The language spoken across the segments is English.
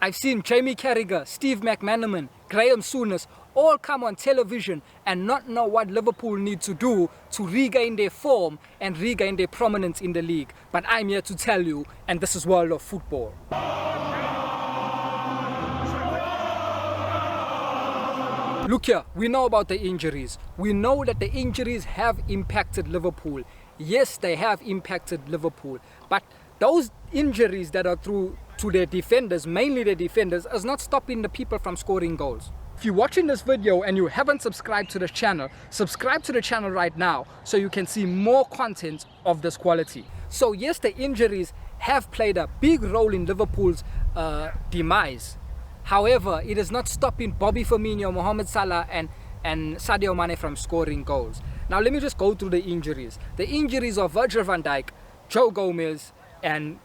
I've seen Jamie Carragher, Steve McManaman, Graham Souness all come on television and not know what Liverpool need to do to regain their form and regain their prominence in the league. But I'm here to tell you, and this is World of Football. Look here, we know about the injuries. We know that the injuries have impacted Liverpool. Yes, they have impacted Liverpool. But those injuries that are through to their defenders, mainly the defenders, is not stopping the people from scoring goals. If you're watching this video and you haven't subscribed to the channel, subscribe to the channel right now so you can see more content of this quality. So yes, the injuries have played a big role in Liverpool's demise. However, it is not stopping Bobby Firmino, Mohamed Salah and Sadio Mane from scoring goals. Now let me just go through the injuries. The injuries of Virgil van Dijk, Joe Gomez and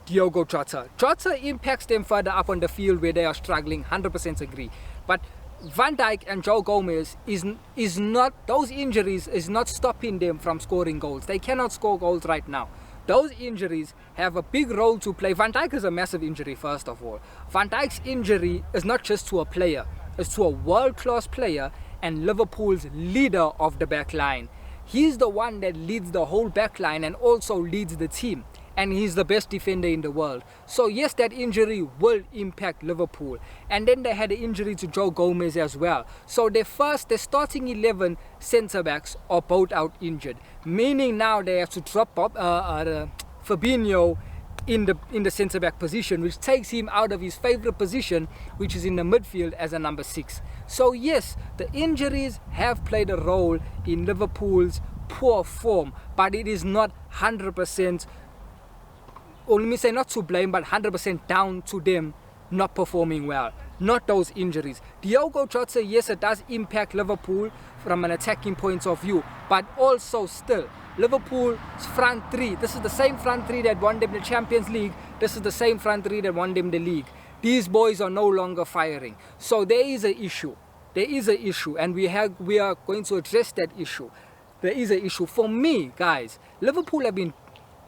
Diogo Jota. Jota impacts them further up on the field where they are struggling, 100% agree. But Van Dijk and Joe Gomez is not, those injuries is not stopping them from scoring goals. They cannot score goals right now. Those injuries have a big role to play. Van Dijk is a massive injury, first of all. Van Dijk's injury is not just to a player, it's to a world-class player and Liverpool's leader of the back line. He's the one that leads the whole back line and also leads the team. And he's the best defender in the world. So yes, that injury will impact Liverpool. And then they had an injury to Joe Gomez as well. So the starting 11 centre-backs are both out injured. Meaning now they have to drop Fabinho in the centre-back position, which takes him out of his favourite position, which is in the midfield as a number 6. So yes, the injuries have played a role in Liverpool's poor form. But it is not 100%, or let me say not to blame, but 100% down to them not performing well, not those injuries. Diogo Jota, yes, it does impact Liverpool from an attacking point of view, but also still, Liverpool's front three, this is the same front three that won them the Champions League, this is the same front three that won them the league. These boys are no longer firing. So there is an issue. There is an issue, and we are going to address that issue. There is an issue. For me, guys, Liverpool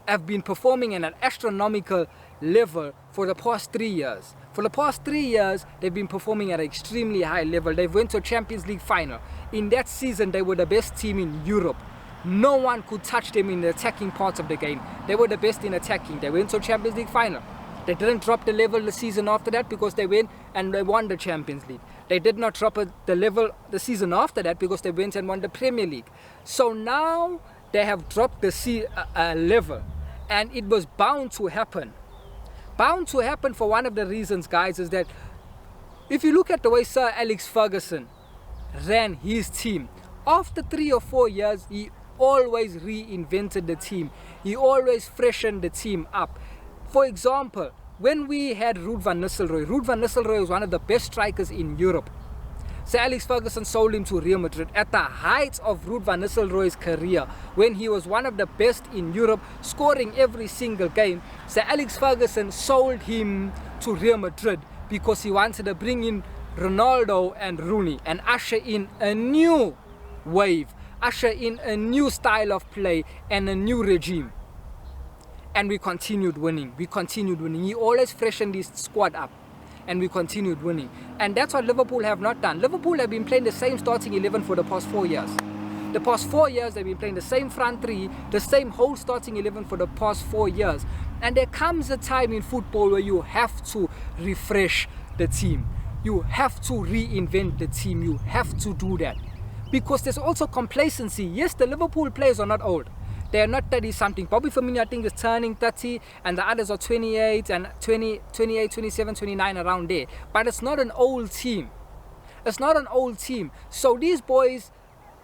have been performing at an astronomical level for the past 3 years. For the past 3 years, they've been performing at an extremely high level. They went to a Champions League final. In that season, they were the best team in Europe. No one could touch them in the attacking parts of the game. They were the best in attacking. They went to a Champions League final. They didn't drop the level the season after that because they went and they won the Champions League. They did not drop the level the season after that because they went and won the Premier League. So now they have dropped the level. And it was bound to happen. Bound to happen for one of the reasons, guys, is that if you look at the way Sir Alex Ferguson ran his team, after 3 or 4 years, he always reinvented the team. He always freshened the team up. For example, when we had Ruud van Nistelrooy was one of the best strikers in Europe. Sir Alex Ferguson sold him to Real Madrid at the height of Ruud van Nistelrooy's career, when he was one of the best in Europe, scoring every single game. Sir Alex Ferguson sold him to Real Madrid because he wanted to bring in Ronaldo and Rooney and usher in a new wave, usher in a new style of play and a new regime. And we continued winning. He always freshened his squad up. And we continued winning. And that's what Liverpool have not done. Liverpool have been playing the same starting 11 for the past 4 years. The past 4 years, they've been playing the same front three, the same whole starting 11 for the past 4 years. And there comes a time in football where you have to refresh the team. You have to reinvent the team. You have to do that. Because there's also complacency. Yes, the Liverpool players are not old. They are not 30-something. Bobby Firmino, I think, is turning 30, and the others are 28, and 28, 27, 29, around there. But it's not an old team. It's not an old team. So these boys,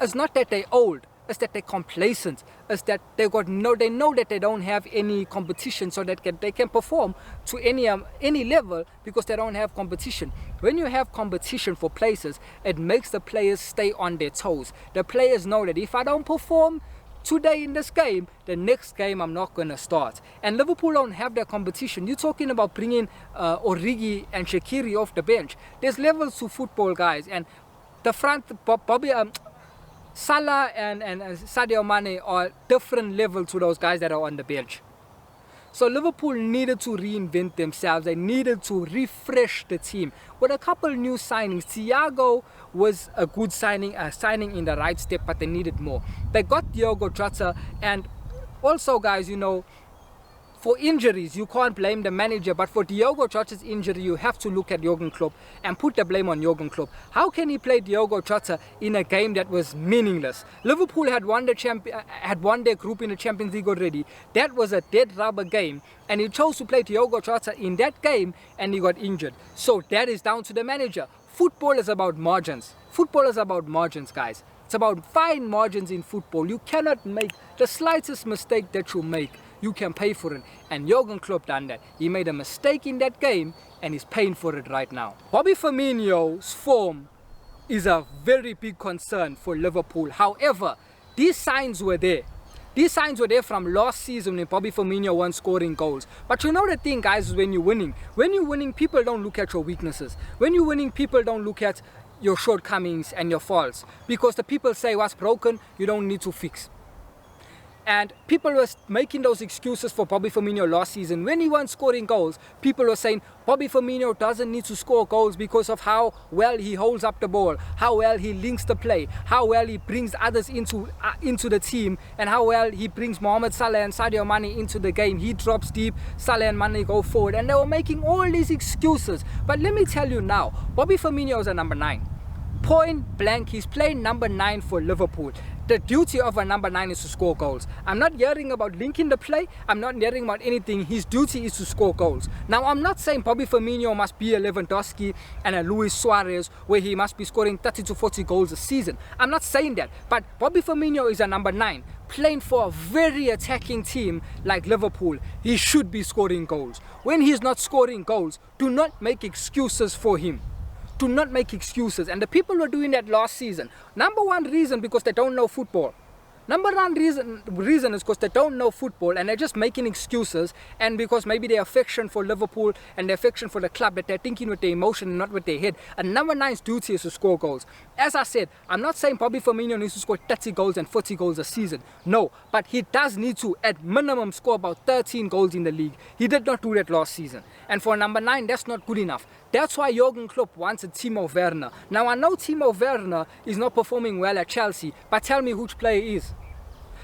it's not that they're old. It's that they're complacent. It's that they know that they don't have any competition, so that they can perform to any level because they don't have competition. When you have competition for places, it makes the players stay on their toes. The players know that if I don't perform today in this game, the next game I'm not going to start. And Liverpool don't have that competition. You're talking about bringing Origi and Shaqiri off the bench. There's levels to football, guys. And the front, Salah and Sadio Mane are different level to those guys that are on the bench. So Liverpool needed to reinvent themselves. They needed to refresh the team with a couple new signings. Thiago was a good signing, signing in the right step, but they needed more. They got Diogo Jota, and also, guys, you know, for injuries, you can't blame the manager, but for Diogo Jota's injury, you have to look at Jurgen Klopp and put the blame on Jurgen Klopp. How can he play Diogo Jota in a game that was meaningless? Liverpool had won their group in the Champions League already. That was a dead rubber game, and he chose to play Diogo Jota in that game, and he got injured. So that is down to the manager. Football is about margins. Football is about margins, guys. It's about fine margins in football. You cannot make the slightest mistake that you make. You can pay for it, and Jurgen Klopp done that. He made a mistake in that game, and he's paying for it right now. Bobby Firmino's form is a very big concern for Liverpool. However, these signs were there. These signs were there from last season when Bobby Firmino wasn't scoring goals. But you know the thing, guys, is when you're winning, people don't look at your weaknesses. When you're winning, people don't look at your shortcomings and your faults, because the people say what's broken, you don't need to fix. And people were making those excuses for Bobby Firmino last season. When he wasn't scoring goals, people were saying Bobby Firmino doesn't need to score goals because of how well he holds up the ball, how well he links the play, how well he brings others into the team, and how well he brings Mohamed Salah and Sadio Mane into the game. He drops deep, Salah and Mane go forward, and they were making all these excuses. But let me tell you now, Bobby Firmino is a number 9. Point blank, he's playing number 9 for Liverpool. The duty of a number 9 is to score goals. I'm not hearing about linking the play. I'm not hearing about anything. His duty is to score goals. Now, I'm not saying Bobby Firmino must be a Lewandowski and a Luis Suarez where he must be scoring 30 to 40 goals a season. I'm not saying that. But Bobby Firmino is a number 9. Playing for a very attacking team like Liverpool, he should be scoring goals. When he's not scoring goals, do not make excuses for him. Do not make excuses. And the people were doing that last season. Number one reason, because they don't know football. Number one reason is because they don't know football and they're just making excuses, and because maybe their affection for Liverpool and their affection for the club, that they're thinking with their emotion and not with their head. And number 9's duty is to score goals. As I said, I'm not saying Bobby Firmino needs to score 30 goals and 40 goals a season. No, but he does need to, at minimum, score about 13 goals in the league. He did not do that last season. And for number 9, that's not good enough. That's why Jurgen Klopp wanted Timo Werner. Now, I know Timo Werner is not performing well at Chelsea, but tell me which player is.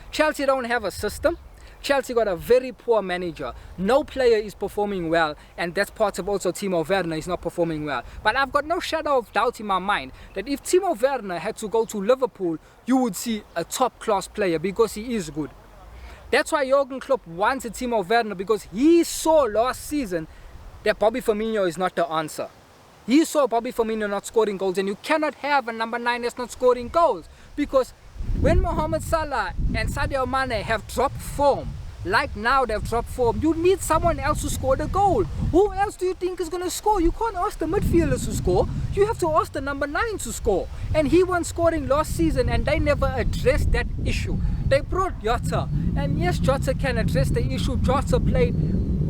Chelsea don't have a system. Chelsea got a very poor manager. No player is performing well, and that's part of also Timo Werner is not performing well. But I've got no shadow of doubt in my mind that if Timo Werner had to go to Liverpool, you would see a top-class player because he is good. That's why Jurgen Klopp wanted Timo Werner, because he saw last season that Bobby Firmino is not the answer. He saw Bobby Firmino not scoring goals, and you cannot have a number 9 that's not scoring goals, because when Mohamed Salah and Sadio Mane have dropped form, like now they've dropped form, you need someone else to score the goal. Who else do you think is going to score? You can't ask the midfielders to score. You have to ask the number 9 to score. And he wasn't scoring last season, and they never addressed that issue. They brought Jota, and yes, Jota can address the issue. Jota played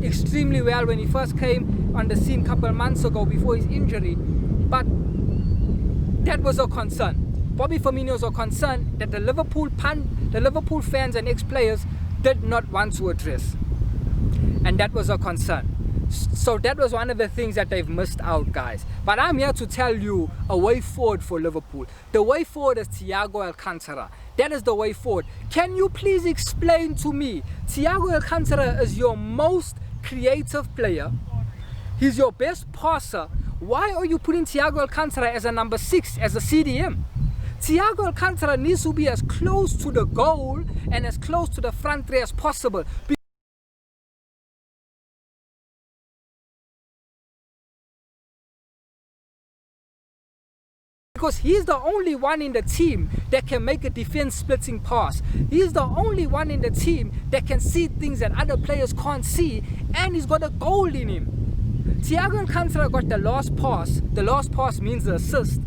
extremely well when he first came on the scene a couple of months ago before his injury, but that was a concern. Bobby Firmino is a concern that the Liverpool fans and ex-players did not want to address, and that was a concern. So that was one of the things that they've missed out, guys. But I'm here to tell you a way forward for Liverpool. The way forward is Thiago Alcantara. That is the way forward. Can you please explain to me? Thiago Alcantara is your most creative player. He's your best passer. Why are you putting Thiago Alcantara as a number 6, as a CDM? Thiago Alcantara needs to be as close to the goal and as close to the front three as possible. Because he's the only one in the team that can make a defense splitting pass. He's the only one in the team that can see things that other players can't see, and he's got a goal in him. Thiago Alcantara got the last pass. The last pass means the assist.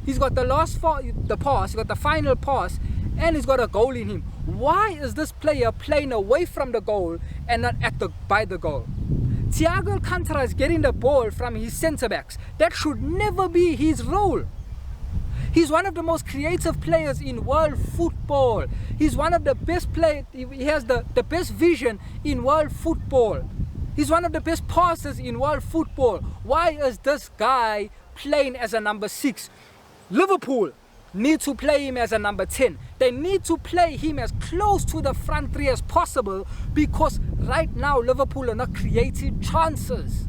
He's got the pass, he's got the final pass, and he's got a goal in him. Why is this player playing away from the goal and not by the goal? Thiago Alcantara is getting the ball from his centre-backs. That should never be his role. He's one of the most creative players in world football. He's one of the best players. He has the best vision in world football. He's one of the best passers in world football. Why is this guy playing as a number 6? Liverpool need to play him as a number 10. They need to play him as close to the front 3 as possible, because right now Liverpool are not creating chances.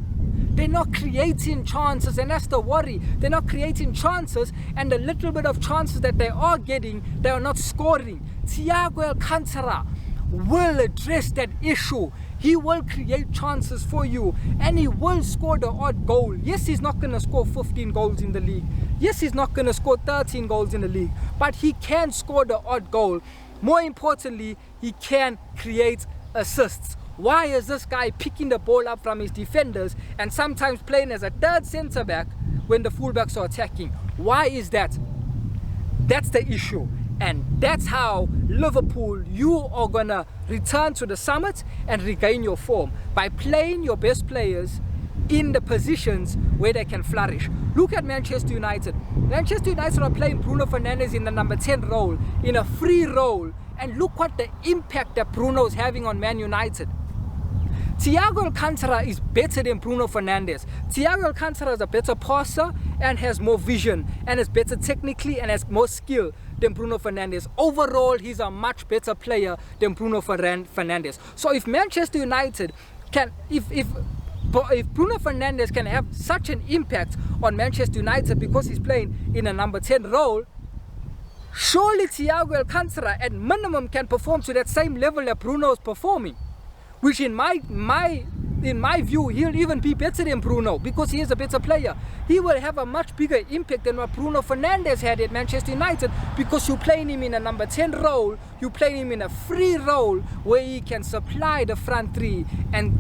They're not creating chances, and that's the worry. They're not creating chances, and the little bit of chances that they are getting, they are not scoring. Thiago Alcantara will address that issue. He will create chances for you, and he will score the odd goal. Yes, he's not going to score 15 goals in the league. Yes, he's not going to score 13 goals in the league, but he can score the odd goal. More importantly, he can create assists. Why is this guy picking the ball up from his defenders and sometimes playing as a third centre back when the fullbacks are attacking? Why is that? That's the issue. And that's how Liverpool, you are going to return to the summit and regain your form, by playing your best players in the positions where they can flourish. Look at Manchester United. Manchester United are playing Bruno Fernandes in the number 10 role, in a free role. And look what the impact that Bruno is having on Man United. Thiago Alcantara is better than Bruno Fernandes. Thiago Alcantara is a better passer and has more vision and is better technically and has more skill than Bruno Fernandes. Overall, he's a much better player than Bruno Fernandes. So if Manchester United can, if Bruno Fernandes can have such an impact on Manchester United because he's playing in a number 10 role, surely Thiago Alcantara at minimum can perform to that same level that Bruno is performing. Which in my view, he'll even be better than Bruno because he is a better player. He will have a much bigger impact than what Bruno Fernandes had at Manchester United, because you're playing him in a number 10 role, you're playing him in a free role where he can supply the front 3 and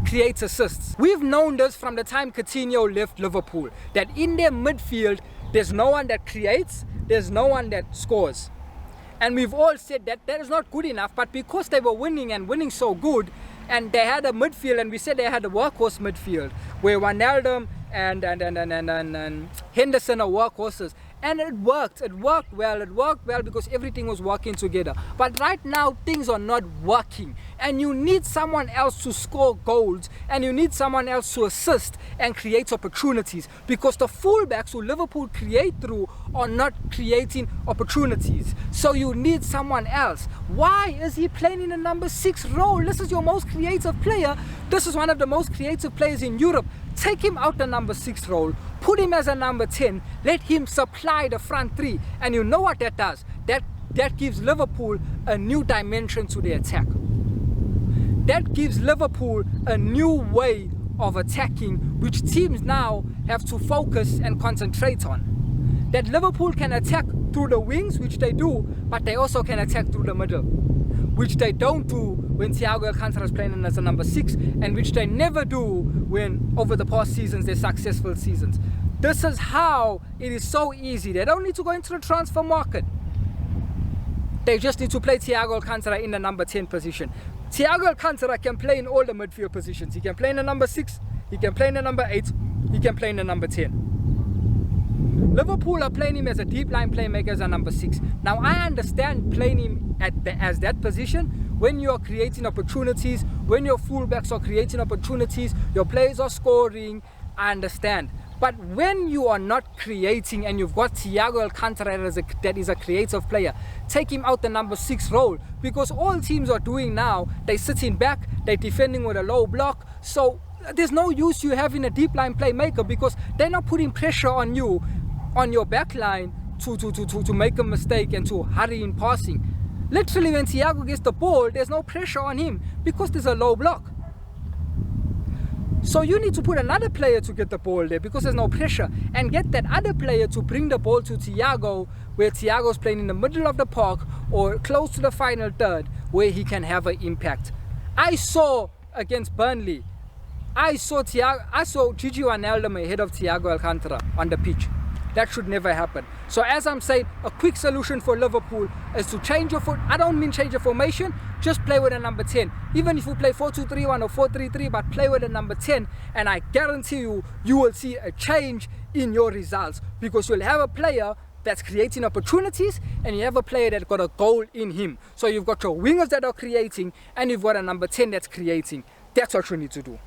create assists. We've known this from the time Coutinho left Liverpool, that in their midfield, there's no one that creates, there's no one that scores. And we've all said that that is not good enough, but because they were winning and winning so good, and they had a midfield, and we said they had a workhorse midfield, where Wijnaldum and Henderson are workhorses. And it worked well because everything was working together. But right now, things are not working. And you need someone else to score goals, and you need someone else to assist and create opportunities, because the fullbacks who Liverpool create through are not creating opportunities. So you need someone else. Why is he playing in a number 6 role? This is your most creative player. This is one of the most creative players in Europe. Take him out the number 6 role, put him as a number 10, let him supply the front 3, and you know what that does? That gives Liverpool a new dimension to the attack. That gives Liverpool a new way of attacking, which teams now have to focus and concentrate on. That Liverpool can attack through the wings, which they do, but they also can attack through the middle, which they don't do when Thiago Alcantara is playing as a number 6, and which they never do when over the past seasons, they're successful seasons. This is how it is so easy. They don't need to go into the transfer market. They just need to play Thiago Alcantara in the number 10 position. Thiago Alcantara can play in all the midfield positions. He can play in the number 6, he can play in the number 8, he can play in the number 10. Liverpool are playing him as a deep line playmaker as a number 6. Now I understand playing him as that position when you are creating opportunities, when your fullbacks are creating opportunities, your players are scoring, I understand. But when you are not creating and you've got Thiago Alcantara that is a creative player, take him out the number 6 role, because all teams are doing now, they're sitting back, they're defending with a low block. So there's no use you having a deep line playmaker, because they're not putting pressure on you, on your back line to make a mistake and to hurry in passing. Literally, when Thiago gets the ball, there's no pressure on him because there's a low block. So you need to put another player to get the ball there because there's no pressure, and get that other player to bring the ball to Thiago, where Thiago's playing in the middle of the park or close to the final third, where he can have an impact. I saw against Burnley, I saw Gigi Wijnaldum ahead of Thiago Alcantara on the pitch. That should never happen. So as I'm saying, a quick solution for Liverpool is to change your I don't mean change your formation, just play with a number 10. Even if you play 4-2-3-1 or 4-3-3, but play with a number 10, and I guarantee you, you will see a change in your results, because you'll have a player that's creating opportunities, and you have a player that's got a goal in him. So you've got your wingers that are creating, and you've got a number 10 that's creating. That's what you need to do.